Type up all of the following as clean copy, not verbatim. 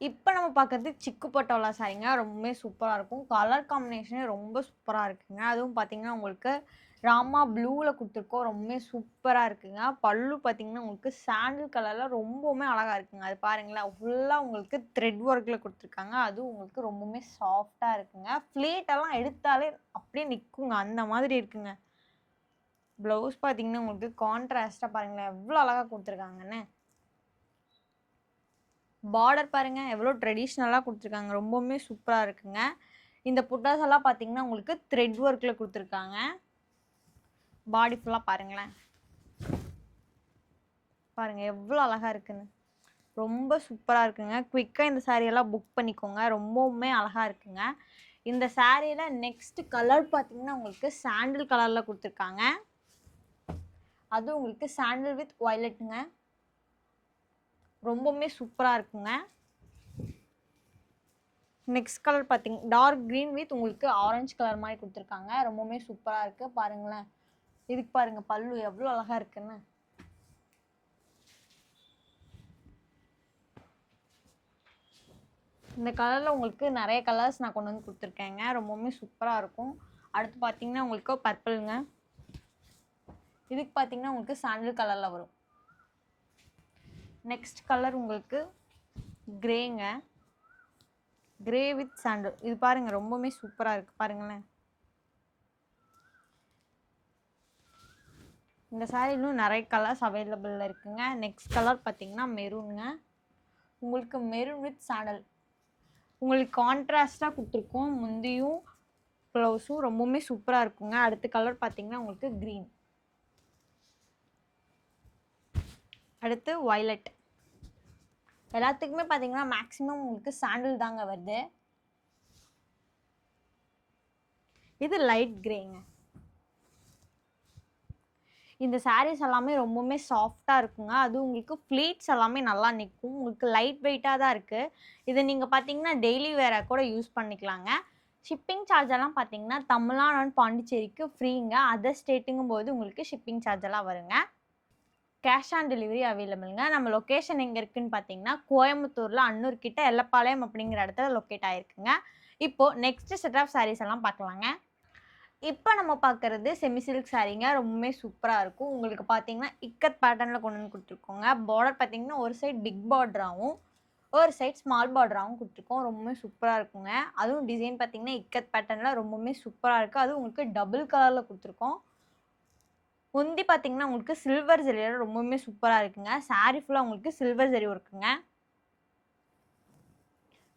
இப்போ நம்ம பார்க்குறது சிக்கு பட்டோலா சாரீங்க. ரொம்பவே சூப்பரா இருக்கும். கலர் காம்பினேஷனே ரொம்ப சூப்பரா இருக்குங்க. அதுவும் பார்த்தீங்கன்னா, உங்களுக்கு ராமா ப்ளூல குடுத்துருக்கோம். ரொம்பவே சூப்பரா இருக்குங்க. பல்லு பார்த்தீங்கன்னா, உங்களுக்கு சாண்டில் கலர்ல ரொம்பவுமே அழகா இருக்குங்க. அது பாருங்களேன், ஃபுல்லா உங்களுக்கு த்ரெட் ஒர்க்ல குடுத்துருக்காங்க. அதுவும் உங்களுக்கு ரொம்பவுமே சாஃப்ட்டா இருக்குங்க. ஃப்ளீட் எல்லாம் எடுத்தாலே அப்படியே நிக்குங்க. அந்த மாதிரி இருக்குங்க. ப்ளவுஸ் பார்த்தீங்கன்னா, உங்களுக்கு கான்ட்ராஸ்ட்டா பாருங்களேன், எவ்வளோ அழகா குடுத்துருக்காங்கன்னு. பார்டர் பாருங்க எவ்வளோ ட்ரெடிஷ்னலா குடுத்துருக்காங்க. ரொம்பவுமே சூப்பரா இருக்குங்க. இந்த புட்டாஸ் எல்லாம் பார்த்தீங்கன்னா, உங்களுக்கு த்ரெட் ஒர்க்ல குடுத்துருக்காங்க. பாடி ஃபுல்லா பாருங்களேன். பாருங்க எவ்வளோ அழகா இருக்குன்னு. ரொம்ப சூப்பரா இருக்குங்க. குயிக்கா இந்த சாரி எல்லாம் புக் பண்ணிக்கோங்க. ரொம்பவுமே அழகா இருக்குங்க. இந்த சாரியில நெக்ஸ்ட் கலர் பார்த்தீங்கன்னா, உங்களுக்கு சாண்டில் கலர்ல குடுத்துருக்காங்க. அதுவும் உங்களுக்கு சாண்டில் வித் வயலட்டுங்க. ரொம்பவுமே சூப்பரா இருக்குங்க. நெக்ஸ்ட் கலர் பார்த்தீங்க டார்க் கிரீன் வித் உங்களுக்கு ஆரஞ்சு கலர் மாதிரி குடுத்துருக்காங்க. ரொம்பவுமே சூப்பரா இருக்கு. பாருங்களேன். இதுக்கு பாருங்க பல்லு எவ்வளோ அழகா இருக்குன்னு. இந்த கலர்ல உங்களுக்கு நிறைய கலர்ஸ் நான் கொண்டு வந்து குடுத்துருக்கேங்க. ரொம்பவுமே சூப்பரா இருக்கும். அடுத்து பார்த்தீங்கன்னா, உங்களுக்கு பர்பிள்ங்க. இதுக்கு பார்த்தீங்கன்னா, உங்களுக்கு சாண்டில் கலர்ல வரும். நெக்ஸ்ட் கலர் உங்களுக்கு கிரேங்க. கிரே வித் சாண்டில். இது பாருங்க ரொம்பவுமே சூப்பரா இருக்கு. பாருங்களேன். இந்த சாரி இன்னும் நிறைய கலர்ஸ் அவைலபிள்ல இருக்குங்க. நெக்ஸ்ட் கலர் பார்த்தீங்கன்னா மெரூனுங்க. உங்களுக்கு மெரூன் வித் சாண்டல். உங்களுக்கு கான்ட்ராஸ்டா குடுத்துருக்கோம். முந்தியும் ப்ளவுஸும் ரொம்பவுமே சூப்பரா இருக்குங்க. அடுத்த கலர் பார்த்தீங்கன்னா, உங்களுக்கு கிரீன். அடுத்து வயலட். எல்லாத்துக்குமே பார்த்தீங்கன்னா, மேக்ஸிமம் உங்களுக்கு சாண்டில் தாங்க வருது. இது லைட் கிரேங்க. இந்த சாரீஸ் எல்லாமே ரொம்பவுமே சாஃப்டா இருக்குங்க. அதுவும் உங்களுக்கு ஃப்ளீட்ஸ் எல்லாமே நல்லா நிக்கும். உங்களுக்கு லைட் வெயிட்டா தான் இருக்கு. இத நீங்க பார்த்தீங்கன்னா, டெய்லி வேரா கூட யூஸ் பண்ணிக்கலாங்க. ஷிப்பிங் சார்ஜ் எல்லாம் பார்த்தீங்கன்னா, தமிழ்நாடு அண்ட் பாண்டிச்சேரிக்கு ஃப்ரீங்க. அதர் ஸ்டேட்டுங்கும்போது உங்களுக்கு ஷிப்பிங் சார்ஜ் எல்லாம் வருங்க. கேஷ் ஆன் டெலிவரி அவைலபிள்ங்க. நம்ம லொகேஷன் எங்க இருக்குன்னு பார்த்தீங்கன்னா, கோயம்புத்தூர்ல அன்னூர் கிட்ட எல்லப்பாளையம் அப்படிங்கிற இடத்துல லொகேட் ஆயிருக்குங்க. இப்போ நெக்ஸ்ட் செட் ஆஃப் சாரீஸ் எல்லாம் பார்க்கலாங்க. இப்போ நம்ம பார்க்குறது செமி சில்க் சாரீங்க. ரொம்பவுமே சூப்பரா இருக்கும். உங்களுக்கு பார்த்தீங்கன்னா, இக்கத் பேட்டர்ன்ல கொண்டு வந்து குடுத்துருக்கோங்க. பார்டர் பார்த்தீங்கன்னா, ஒரு சைடு பிக் பார்டராவும், ஒரு சைடு ஸ்மால் பார்டராவும் குடுத்துருக்கோம். ரொம்பவுமே சூப்பரா இருக்குங்க. அதுவும் டிசைன் பார்த்தீங்கன்னா, இக்கத் பேட்டர்ன்ல ரொம்பவுமே சூப்பரா இருக்கு. அதுவும் உங்களுக்கு டபுள் கலர்ல குடுத்துருக்கோம். முந்தி பார்த்தீங்கன்னா, உங்களுக்கு சில்வர் ஜரியில ரொம்பவுமே சூப்பரா இருக்குங்க. சாரி ஃபுல்லா உங்களுக்கு சில்வர் ஜரி ஒர்க்குங்க.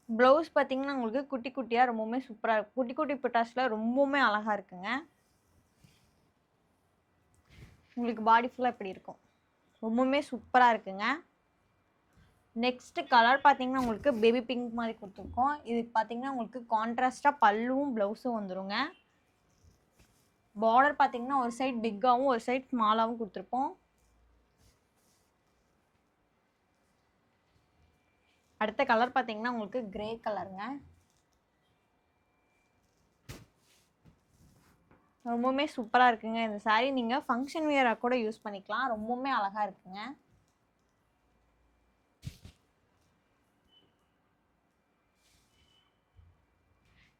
ப்ளவுஸ் பார்த்தீங்கன்னா, உங்களுக்கு குட்டி குட்டியா ரொம்பவுமே சூப்பரா இருக்கும். குட்டி குட்டி புட்டாஸ்ல ரொம்பவுமே அழகா இருக்குங்க. உங்களுக்கு பாடி ஃபுல்லா இப்படி இருக்கும். ரொம்பவுமே சூப்பரா இருக்குங்க. நெக்ஸ்ட் கலர் பார்த்தீங்கன்னா, உங்களுக்கு பேபி பிங்க் மாரி குடுத்துருக்கோம். இதுக்கு பார்த்தீங்கன்னா, உங்களுக்கு கான்ட்ராஸ்ட்டா பல்லுவும், ப்ளவுஸும் வந்துருங்க. பார்டர் பார்த்தீங்கன்னா, ஒரு சைடு பிக்காவும், ஒரு சைடு ஸ்மாலாவும் குடுத்துருப்போம். அடுத்த கலர் பார்த்தீங்கன்னா, உங்களுக்கு கிரே கலருங்க. ரொம்பவுமே சூப்பரா இருக்குங்க. இந்த சாரி நீங்க ஃபங்ஷன் வியரா கூட யூஸ் பண்ணிக்கலாம். ரொம்பவுமே அழகா இருக்குங்க.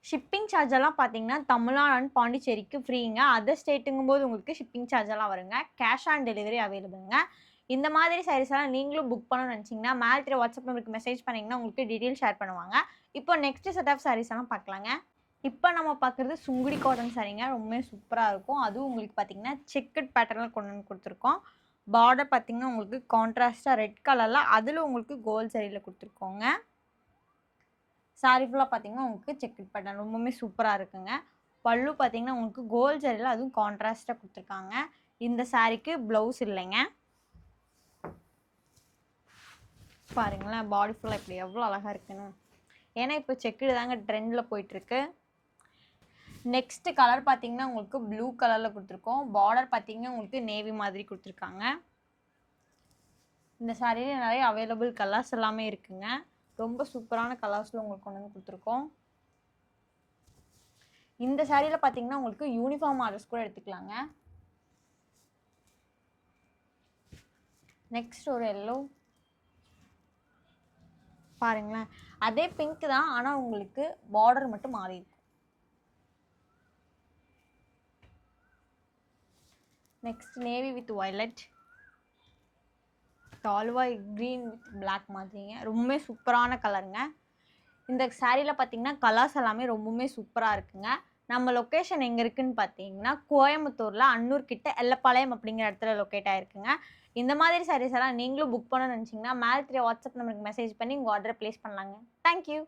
ஷிப்பிங் சார்ஜ் எல்லாம் பார்த்தீங்கன்னா, தமிழ்நாடு அண்ட் பாண்டிச்சேரிக்கு ஃப்ரீங்க. அதர் ஸ்டேட்டுங்கும்போது உங்களுக்கு ஷிப்பிங் சார்ஜ் எல்லாம் வருங்க. கேஷ் ஆன் டெலிவரி அவைலபிள்ங்க. இந்த மாதிரி சாரீஸ் எல்லாம் நீங்களும் புக் பண்ணணும்னு நினைச்சீங்கன்னா, மேல இருக்கிற வாட்ஸ்அப் நம்பருக்கு மெசேஜ் பண்ணீங்கன்னா, உங்களுக்கு டீடைல் ஷேர் பண்ணுவாங்க. இப்போ நெக்ஸ்ட் செட் ஆஃப் சாரீஸ் எல்லாம் பார்க்கலாங்க. இப்போ நம்ம பார்க்குறது சுங்குடி காட்டன் சாரீங்க. ரொம்பவே சூப்பரா இருக்கும். அதுவும் உங்களுக்கு பார்த்தீங்கன்னா, செக்குட் பேட்டர்ன்ல கொண்டு வந்து குடுத்துருக்கோம். பார்டர் பார்த்தீங்கன்னா, உங்களுக்கு கான்ட்ராஸ்ட்டா ரெட் கலர்ல அதில உங்களுக்கு கோல்ட் ஜரியில குடுத்துருக்கோங்க. சாரி ஃபுல்லா பார்த்தீங்கன்னா, உங்களுக்கு செக்குட் பேட்டர்ன் ரொம்பவுமே சூப்பரா இருக்குங்க. பல்லு பார்த்தீங்கன்னா, உங்களுக்கு கோல்ட் ஜரியில அதுவும் கான்ட்ராஸ்ட்டா குடுத்துருக்காங்க. இந்த சாரிக்கு ப்ளவுஸ் இல்லைங்க. பாருங்களேன், பாடி ஃபுல்லா இப்படி எவ்வளோ அழகா இருக்குன்னு. ஏன்னா, இப்போ செக்குடு தாங்க ட்ரெண்ட்ல போயிட்டுருக்கு. நெக்ஸ்ட் கலர் பார்த்தீங்கன்னா, உங்களுக்கு ப்ளூ கலர்ல குடுத்துருக்கோம். பார்டர் பார்த்தீங்கன்னா, உங்களுக்கு நேவி மாதிரி குடுத்துருக்காங்க. இந்த சாரியில நிறைய அவைலபிள் கலர்ஸ் எல்லாமே இருக்குங்க. ரொம்ப சூப்பரான கலர்ஸ்ல உங்களுக்கு கொண்டு வந்து குடுத்துருக்கோம். இந்த சாரியில பார்த்தீங்கன்னா, உங்களுக்கு யூனிஃபார்ம் ஆர்டர்ஸ் கூட எடுத்துக்கலாங்க. நெக்ஸ்ட் ஒரு எல்லோ. பாருங்களேன். அதே பிங்க் தான். ஆனா உங்களுக்கு பார்டர் மட்டும் மாறி இருக்கும். Next navy with violet. டால்வாய் க்ரீன் வித் பிளாக் மாதிரிங்க. ரொம்பவே சூப்பரான கலருங்க. இந்த சாரியில் பார்த்தீங்கன்னா கலர்ஸ் எல்லாமே ரொம்பவுமே சூப்பராக இருக்குங்க. நம்ம லொக்கேஷன் எங்கே இருக்குன்னு பார்த்தீங்கன்னா கோயம்புத்தூரில் அன்னூர் கிட்ட எல்லப்பாளையம் அப்படிங்கிற இடத்துல லொக்கேட் ஆகிருக்குங்க. இந்த மாதிரி சாரீஸ் எல்லாம் நீங்களும் புக் பண்ணணும்னு நினச்சிங்கன்னா மேலே தெரிய வாட்ஸ்அப் நம்பருக்கு மெசேஜ் பண்ணி உங்கள் ஆர்டரை ப்ளேஸ் பண்ணலாங்க. தேங்க்யூ.